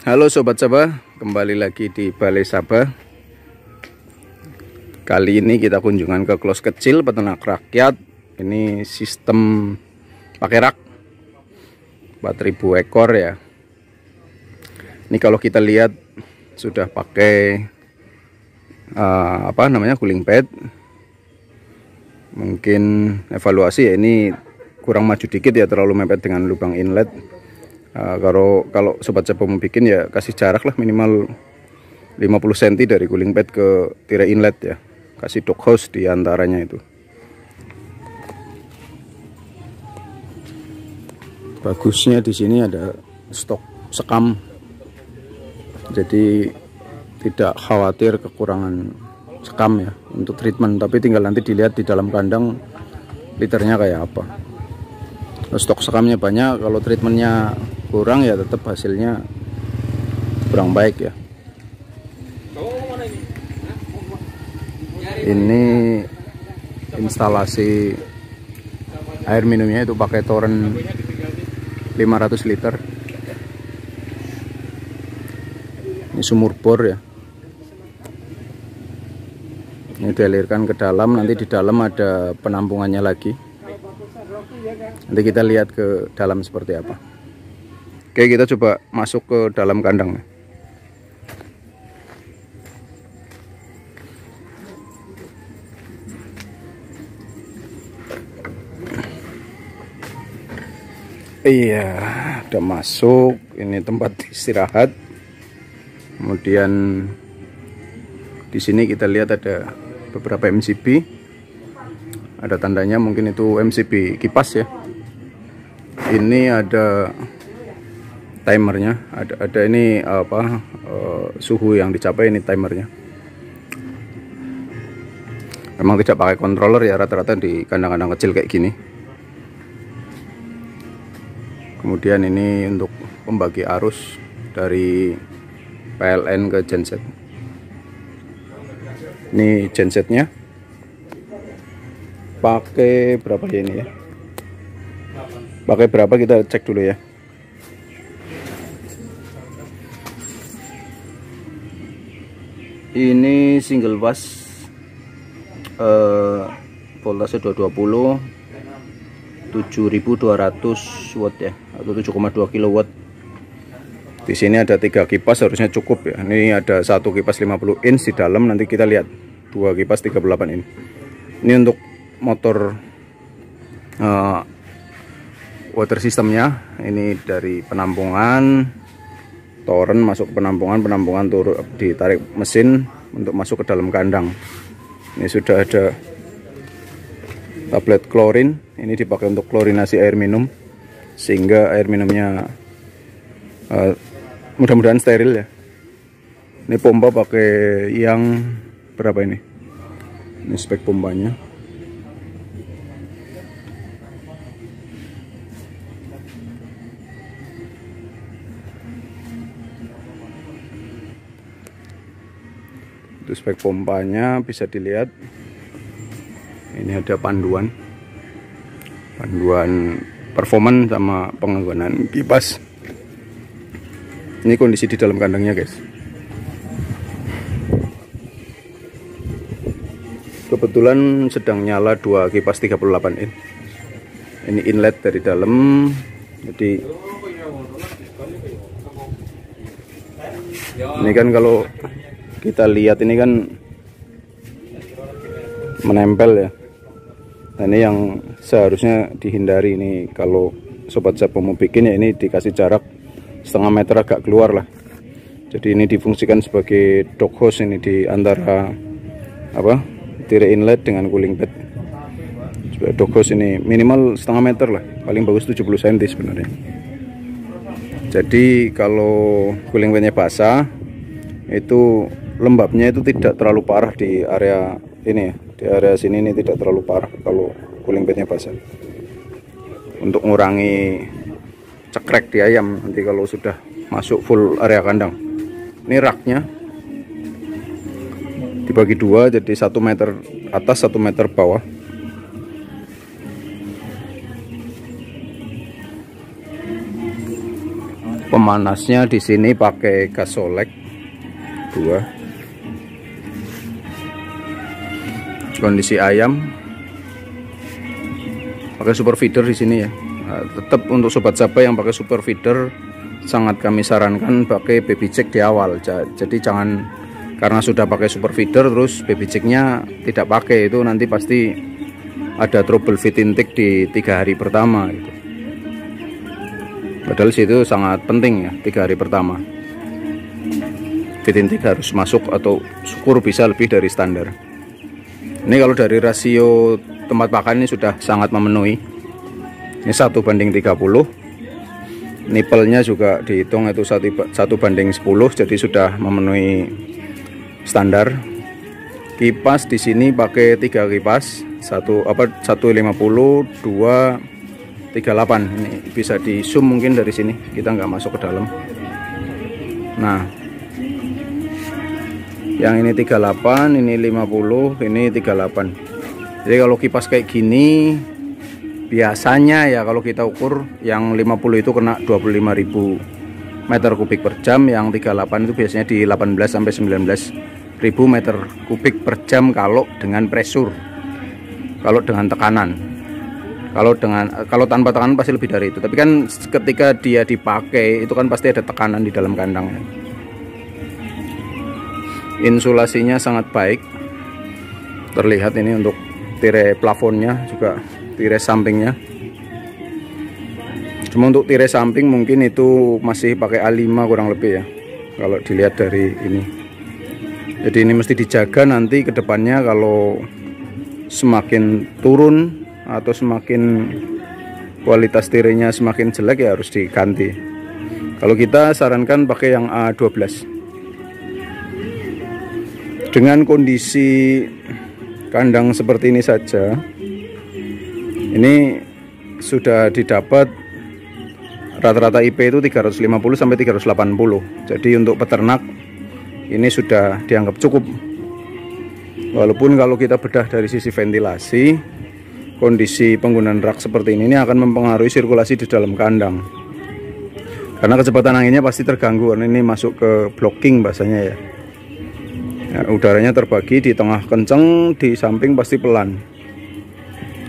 Halo Sobat Sabah, kembali lagi di Balai Sabah. Kali ini kita kunjungan ke klos kecil peternak rakyat. Ini sistem pakai rak 4.000 ekor ya. Ini kalau kita lihat sudah pakai cooling pad. Mungkin evaluasi ya, ini kurang maju dikit ya, terlalu mepet dengan lubang inlet. Kalau Sobat Sabah mau bikin ya kasih jarak lah minimal 50 cm dari cooling pad ke tirai inlet ya. Kasih dog house di antaranya itu. Bagusnya di sini ada stok sekam. Jadi tidak khawatir kekurangan sekam ya untuk treatment, tapi tinggal nanti dilihat di dalam kandang liternya kayak apa. Stok sekamnya banyak, kalau treatmentnya kurang ya tetap hasilnya kurang baik ya. Ini instalasi air minumnya itu pakai toren 500 liter. Ini sumur bor ya. Ini dialirkan ke dalam, nanti di dalam ada penampungannya lagi. Nanti kita lihat ke dalam seperti apa. Oke, kita coba masuk ke dalam kandang. Iya, udah masuk. Ini tempat istirahat. Kemudian di sini kita lihat ada beberapa MCB. Ada tandanya, mungkin itu MCB kipas ya. Ini ada timernya, ada ini suhu yang dicapai, ini timernya. Memang tidak pakai controller ya, rata-rata di kandang-kandang kecil kayak gini. Kemudian ini untuk pembagi arus dari PLN ke genset. Ini gensetnya pakai berapa ya ini ya? Pakai berapa kita cek dulu ya. Ini single pass voltase 220 7200 watt ya, atau 7,2 kW. Di sini ada 3 kipas, harusnya cukup ya. Ini ada satu kipas 50 inch di dalam, nanti kita lihat 2 kipas 38 inch. Ini untuk motor water systemnya. Ini dari penampungan toren masuk ke penampungan turun, ditarik mesin untuk masuk ke dalam kandang. Ini sudah ada tablet klorin, ini dipakai untuk klorinasi air minum sehingga air minumnya mudah-mudahan steril ya. Ini pompa pakai yang berapa ini? Ini spek pompanya. Itu spek pompanya bisa dilihat. Ini ada panduan performance sama penggunaan kipas. Ini kondisi di dalam kandangnya guys. Kebetulan sedang nyala 2 kipas 38 in. Ini inlet dari dalam. Jadi ini kan kalau kita lihat ini kan menempel ya. Nah, ini yang seharusnya dihindari. Ini kalau Sobat Sabah mau bikin ya, ini dikasih jarak setengah meter agak keluar lah. Jadi ini difungsikan sebagai dog house ini di antara tirai inlet dengan cooling pad. Supaya dog house ini minimal setengah meter lah, paling bagus 70 cm sebenarnya. Jadi kalau cooling padnya basah, itu lembabnya itu tidak terlalu parah di area ini ya. Di area sini ini tidak terlalu parah kalau cooling padnya basah. Untuk mengurangi cekrek di ayam nanti kalau sudah masuk full area kandang. Ini raknya dibagi dua, jadi 1 meter atas 1 meter bawah. Pemanasnya di sini pakai gas solek 2. Kondisi ayam pakai super feeder di sini ya. Nah, tetap untuk sobat Sabah yang pakai super feeder sangat kami sarankan pakai baby jack di awal. Jadi jangan karena sudah pakai super feeder terus baby jacknya tidak pakai, itu nanti pasti ada trouble feed intake di 3 hari pertama gitu. Padahal situ sangat penting ya, 3 hari pertama feed intake harus masuk atau syukur bisa lebih dari standar. Ini kalau dari rasio tempat pakan ini sudah sangat memenuhi. Ini 1:30. Nipelnya juga dihitung itu 1:10, jadi sudah memenuhi standar. Kipas di sini pakai 3 kipas, 150, 2, 38. Ini bisa di zoom mungkin dari sini, kita nggak masuk ke dalam. Nah, yang ini 38, ini 50, ini 38. Jadi kalau kipas kayak gini biasanya ya kalau kita ukur yang 50 itu kena 25.000 meter kubik per jam, yang 38 itu biasanya di 18 sampai 19.000 meter kubik per jam kalau dengan pressure. Kalau dengan tekanan. Kalau tanpa tekanan pasti lebih dari itu. Tapi kan ketika dia dipakai itu kan pasti ada tekanan di dalam kandangnya. Insulasinya sangat baik, terlihat ini untuk tirai plafonnya juga tirai sampingnya. Cuma untuk tirai samping mungkin itu masih pakai A5 kurang lebih ya kalau dilihat dari ini. Jadi ini mesti dijaga nanti ke depannya, kalau semakin turun atau semakin kualitas tirainya semakin jelek ya harus diganti. Kalau kita sarankan pakai yang A12. Dengan kondisi kandang seperti ini saja, ini sudah didapat rata-rata IP itu 350 sampai 380. Jadi untuk peternak ini sudah dianggap cukup. Walaupun kalau kita bedah dari sisi ventilasi, kondisi penggunaan rak seperti ini akan mempengaruhi sirkulasi di dalam kandang. Karena kecepatan anginnya pasti terganggu, karena ini masuk ke blocking bahasanya ya. Nah, udaranya terbagi, di tengah kenceng, di samping pasti pelan.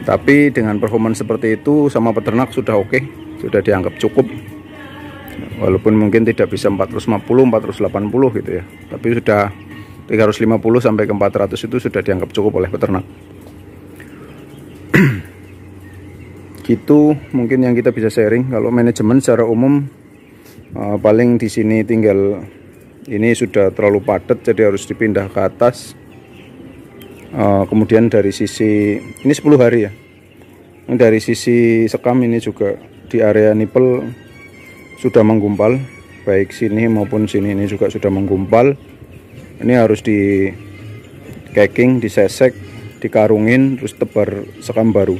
Tapi dengan performance seperti itu sama peternak sudah oke, sudah dianggap cukup. Walaupun mungkin tidak bisa 450, 480 gitu ya. Tapi sudah 350 sampai ke 400 itu sudah dianggap cukup oleh peternak. Gitu mungkin yang kita bisa sharing. Kalau manajemen secara umum paling di sini tinggal ini sudah terlalu padat jadi harus dipindah ke atas. Kemudian dari sisi ini 10 hari ya, dari sisi sekam ini juga di area nipel sudah menggumpal, baik sini maupun sini ini juga sudah menggumpal. Ini harus di caking, disesek, dikarungin, terus tebar sekam baru.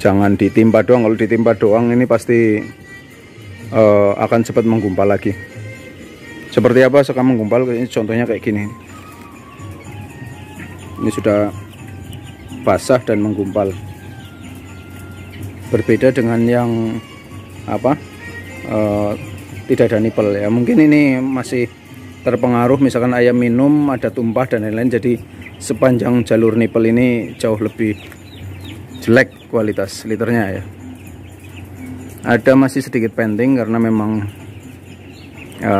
Jangan ditimpa doang, kalau ditimpa doang ini pasti akan cepat menggumpal lagi. Seperti apa sekam menggumpal? Ini contohnya kayak gini. Ini sudah basah dan menggumpal. Berbeda dengan yang apa? Tidak ada nipel ya. Mungkin ini masih terpengaruh, misalkan ayam minum ada tumpah dan lain-lain. Jadi sepanjang jalur nipel ini jauh lebih jelek kualitas liternya ya. Ada masih sedikit penting karena memang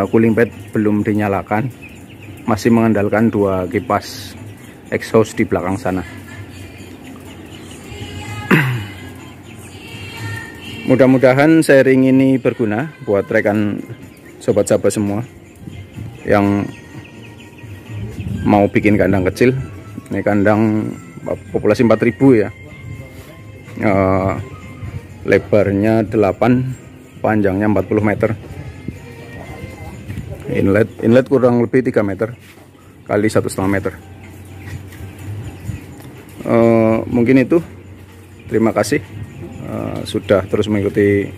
cooling pad belum dinyalakan, masih mengandalkan 2 kipas exhaust di belakang sana. Mudah-mudahan sharing ini berguna buat rekan sobat Sabah semua yang mau bikin kandang kecil. Ini kandang populasi 4000 ya, lebarnya 8, panjangnya 40 meter. Inlet kurang lebih 3 meter kali 1,5 meter. Mungkin itu. Terima kasih sudah terus mengikuti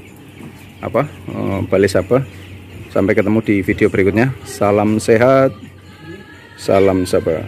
Balai Sabah. Sampai ketemu di video berikutnya. Salam sehat, salam Sabah.